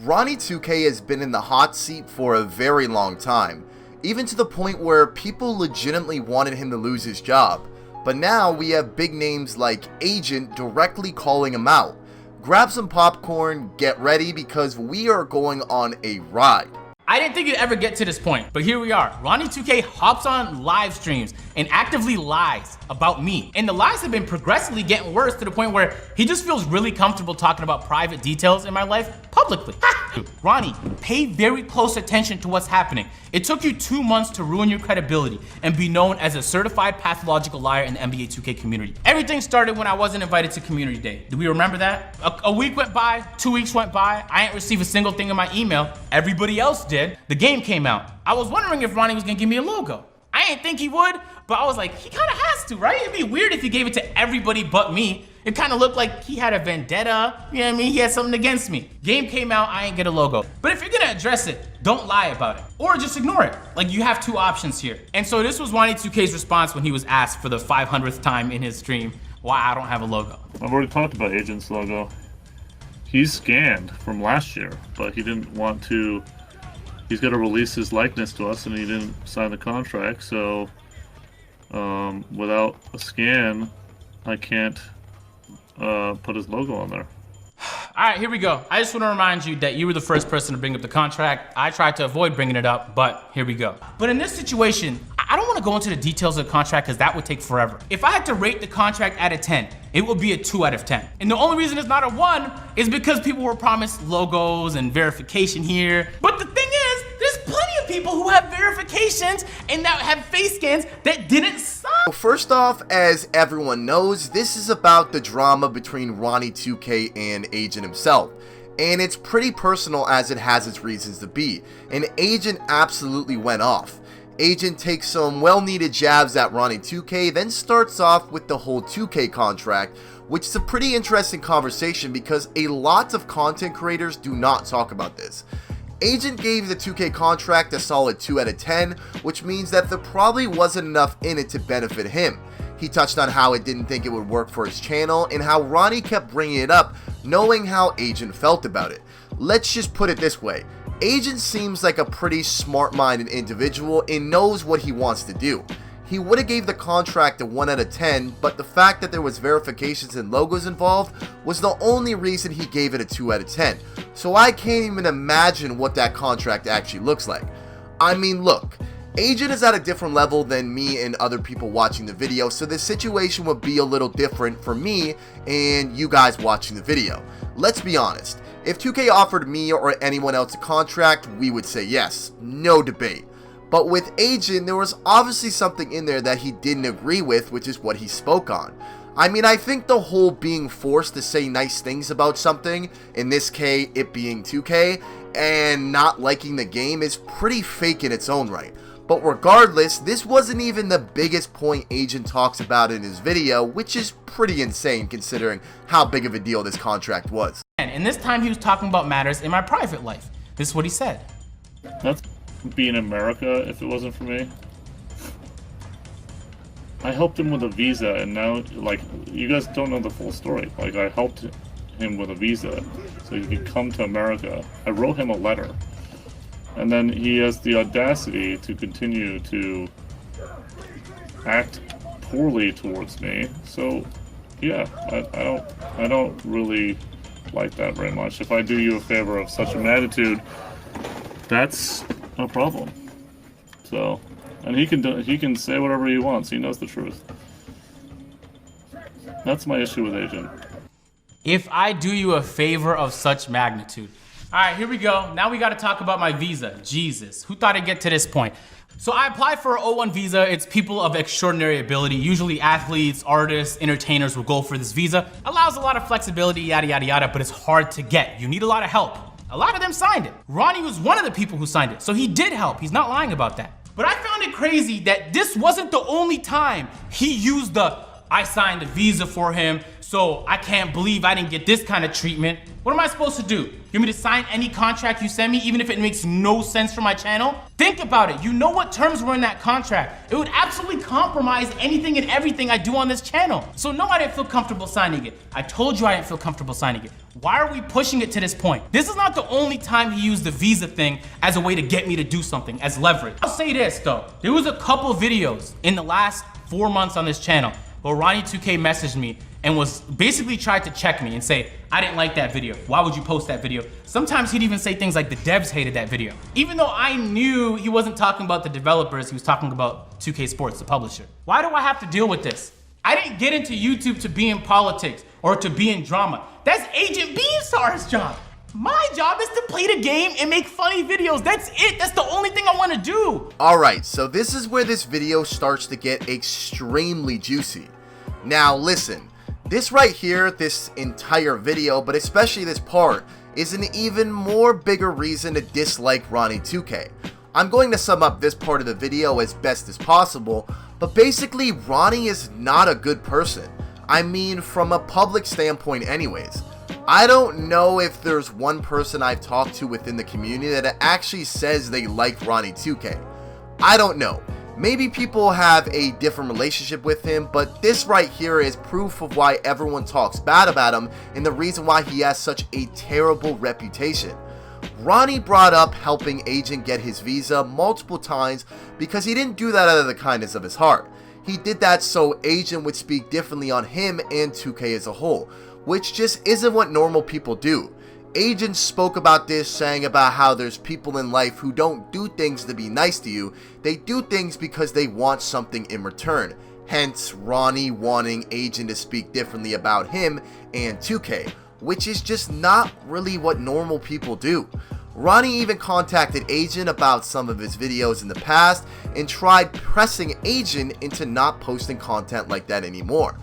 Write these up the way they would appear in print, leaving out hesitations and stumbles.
Ronnie2K has been in the hot seat for a very long time, even to the point where people legitimately wanted him to lose his job. But now we have big names like Agent directly calling him out. Grab some popcorn, get ready, because we are going on a ride. I didn't think it'd ever get to this point, but here we are. Ronnie2K hops on live streams and actively lies about me. And the lies have been progressively getting worse to the point where he just feels really comfortable talking about private details in my life publicly. Ronnie, pay very close attention to what's happening. It took you 2 months to ruin your credibility and be known as a certified pathological liar in the NBA 2K community. Everything started when I wasn't invited to community day. Do we remember that? A week went by, 2 weeks went by, I didn't receive a single thing in my email. Everybody else did. The game came out. I was wondering if Ronnie was gonna give me a logo. I didn't think he would, but I was like, he kinda has to, right? It'd be weird if he gave it to everybody but me. It kinda looked like he had a vendetta, you know what I mean? He had something against me. Game came out, I ain't get a logo. But if you're gonna address it, don't lie about it. Or just ignore it. Like, you have two options here. And so this was Ronnie2K's response when he was asked for the 500th time in his stream why I don't have a logo. I've already talked about Agent's logo. He's scanned from last year, but he didn't want to. He's got to release his likeness to us, and he didn't sign the contract, so without a scan, I can't put his logo on there. All right, here we go. I just want to remind you that you were the first person to bring up the contract. I tried to avoid bringing it up, but here we go. But in this situation, I don't want to go into the details of the contract because that would take forever. If I had to rate the contract out of 10, it would be a 2 out of 10. And the only reason it's not a 1 is because people were promised logos and verification here. But the thing is, there's plenty of people who have verifications and that have face scans that didn't sign. First off, as everyone knows, this is about the drama between Ronnie2K and Agent himself. And it's pretty personal as it has its reasons to be. And Agent absolutely went off. Agent takes some well-needed jabs at Ronnie2K, then starts off with the whole 2K contract, which is a pretty interesting conversation because a lot of content creators do not talk about this. Agent gave the 2K contract a solid 2 out of 10, which means that there probably wasn't enough in it to benefit him. He touched on how it didn't think it would work for his channel and how Ronnie kept bringing it up, knowing how Agent felt about it. Let's just put it this way. Agent seems like a pretty smart-minded individual and knows what he wants to do. He would have gave the contract a 1 out of 10, but the fact that there was verifications and logos involved was the only reason he gave it a 2 out of 10. So I can't even imagine what that contract actually looks like. I mean, look, Agent is at a different level than me and other people watching the video, so the situation would be a little different for me and you guys watching the video. Let's be honest. If 2K offered me or anyone else a contract, we would say yes, no debate. But with Agent, there was obviously something in there that he didn't agree with, which is what he spoke on. I mean, I think the whole being forced to say nice things about something, in this case, it being 2K, and not liking the game is pretty fake in its own right. But regardless, this wasn't even the biggest point Agent talks about in his video, which is pretty insane considering how big of a deal this contract was. And this time he was talking about matters in my private life. This is what he said. That's be in America if it wasn't for me. I helped him with a visa, and now, like, you guys don't know the full story. Like, I helped him with a visa so he could come to America. I wrote him a letter. And then he has the audacity to continue to act poorly towards me. So, yeah, I don't really like that very much. If I do you a favor of such a magnitude, that's no problem. So, and he can say whatever he wants. He knows the truth. That's my issue with Agent. If I do you a favor of such magnitude. All right, here we go. Now we got to talk about my visa. Jesus, who thought I'd get to this point? So I applied for an O1 visa. It's people of extraordinary ability. Usually athletes, artists, entertainers will go for this visa. Allows a lot of flexibility, yada, yada, yada, but it's hard to get. You need a lot of help. A lot of them signed it. Ronnie was one of the people who signed it, so he did help. He's not lying about that. But I found it crazy that this wasn't the only time he used the I signed the visa for him, so I can't believe I didn't get this kind of treatment. What am I supposed to do? You want me to sign any contract you send me, even if it makes no sense for my channel? Think about it. You know what terms were in that contract. It would absolutely compromise anything and everything I do on this channel. So no, I didn't feel comfortable signing it. I told you I didn't feel comfortable signing it. Why are we pushing it to this point? This is not the only time he used the visa thing as a way to get me to do something, as leverage. I'll say this though. There was a couple videos in the last 4 months on this channel where Ronnie2K messaged me and was basically tried to check me and say, I didn't like that video. Why would you post that video? Sometimes he'd even say things like the devs hated that video. Even though I knew he wasn't talking about the developers, he was talking about 2K Sports, the publisher. Why do I have to deal with this? I didn't get into YouTube to be in politics or to be in drama. That's Agent Beamstar's job. My job is to play the game and make funny videos. That's it. That's the only thing I want to do. Alright, so this is where this video starts to get extremely juicy. Now listen, this right here, this entire video, but especially this part, is an even more bigger reason to dislike Ronnie2K. I'm going to sum up this part of the video as best as possible, but basically Ronnie is not a good person. I mean, from a public standpoint anyways. I don't know if there's one person I've talked to within the community that actually says they like Ronnie2K. I don't know. Maybe people have a different relationship with him, but this right here is proof of why everyone talks bad about him and the reason why he has such a terrible reputation. Ronnie brought up helping Agent get his visa multiple times because he didn't do that out of the kindness of his heart. He did that so Agent would speak differently on him and 2K as a whole, which just isn't what normal people do. Agent spoke about this, saying about how there's people in life who don't do things to be nice to you, they do things because they want something in return. Hence, Ronnie wanting Agent to speak differently about him and 2K, which is just not really what normal people do. Ronnie even contacted Agent about some of his videos in the past and tried pressing Agent into not posting content like that anymore.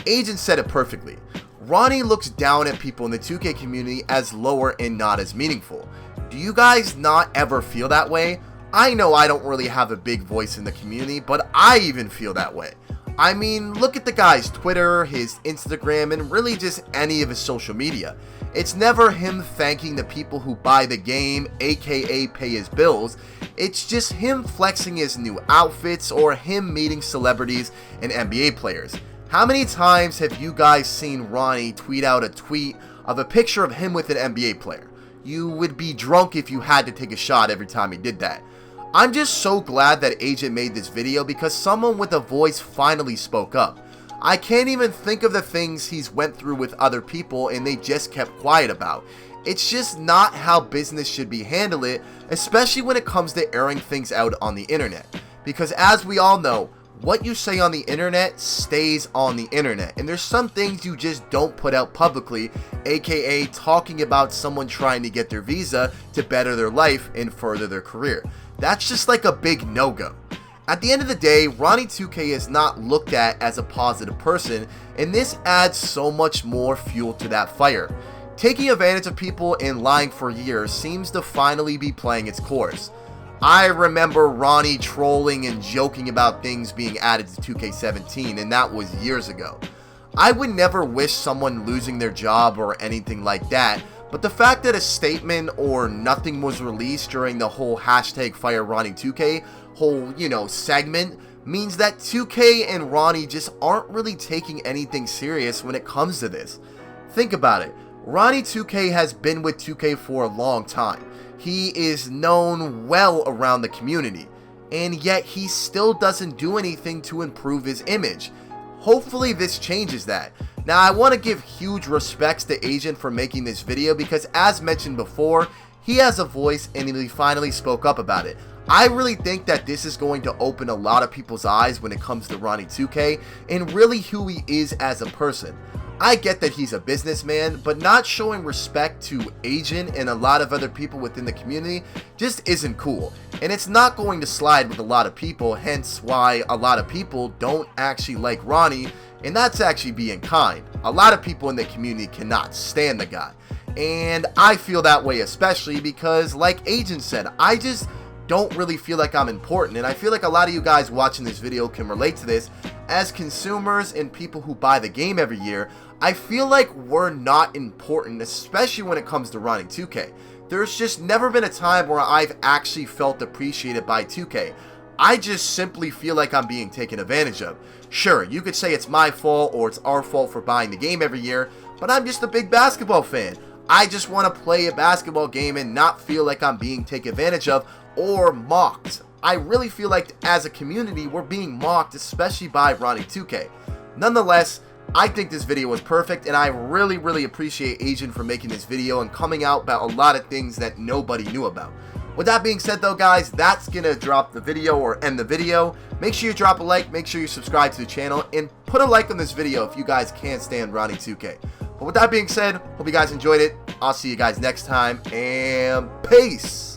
Agent said it perfectly. Ronnie looks down at people in the 2K community as lower and not as meaningful. Do you guys not ever feel that way? I know I don't really have a big voice in the community, but I even feel that way. I mean, look at the guy's Twitter, his Instagram, and really just any of his social media. It's never him thanking the people who buy the game, aka pay his bills. It's just him flexing his new outfits or him meeting celebrities and NBA players. How many times have you guys seen Ronnie tweet out a tweet of a picture of him with an NBA player? You would be drunk if you had to take a shot every time he did that. I'm just so glad that Agent made this video because someone with a voice finally spoke up. I can't even think of the things he's went through with other people and they just kept quiet about. It's just not how business should be handled, especially when it comes to airing things out on the internet. Because as we all know, what you say on the internet stays on the internet, and there's some things you just don't put out publicly, aka talking about someone trying to get their visa to better their life and further their career. That's just like a big no-go. At the end of the day, Ronnie2K is not looked at as a positive person, and this adds so much more fuel to that fire. Taking advantage of people and lying for years seems to finally be playing its course. I remember Ronnie trolling and joking about things being added to 2K17, and that was years ago. I would never wish someone losing their job or anything like that, but the fact that a statement or nothing was released during the whole #FireRonnie2K whole, segment means that 2K and Ronnie just aren't really taking anything serious when it comes to this. Think about it. Ronnie2K has been with 2K for a long time. He is known well around the community, and yet he still doesn't do anything to improve his image. Hopefully this changes that. Now I want to give huge respects to Agent for making this video because as mentioned before, he has a voice and he finally spoke up about it. I really think that this is going to open a lot of people's eyes when it comes to Ronnie2K and really who he is as a person. I get that he's a businessman, but not showing respect to Agent and a lot of other people within the community just isn't cool. And it's not going to slide with a lot of people, hence why a lot of people don't actually like Ronnie, and that's actually being kind. A lot of people in the community cannot stand the guy. And I feel that way especially because, like Agent said, I just don't really feel like I'm important. And I feel like a lot of you guys watching this video can relate to this. As consumers and people who buy the game every year, I feel like we're not important, especially when it comes to Ronnie2K. There's just never been a time where I've actually felt appreciated by 2K. I just simply feel like I'm being taken advantage of. Sure, you could say it's my fault or it's our fault for buying the game every year, but I'm just a big basketball fan. I just want to play a basketball game and not feel like I'm being taken advantage of or mocked. I really feel like as a community, we're being mocked, especially by Ronnie2K. Nonetheless, I think this video was perfect, and I really appreciate Asian for making this video and coming out about a lot of things that nobody knew about. With that being said though, guys, that's gonna drop the video or end the video. Make sure you drop a like, make sure you subscribe to the channel, and put a like on this video if you guys can't stand Ronnie2K. But with that being said, hope you guys enjoyed it. I'll see you guys next time, and peace!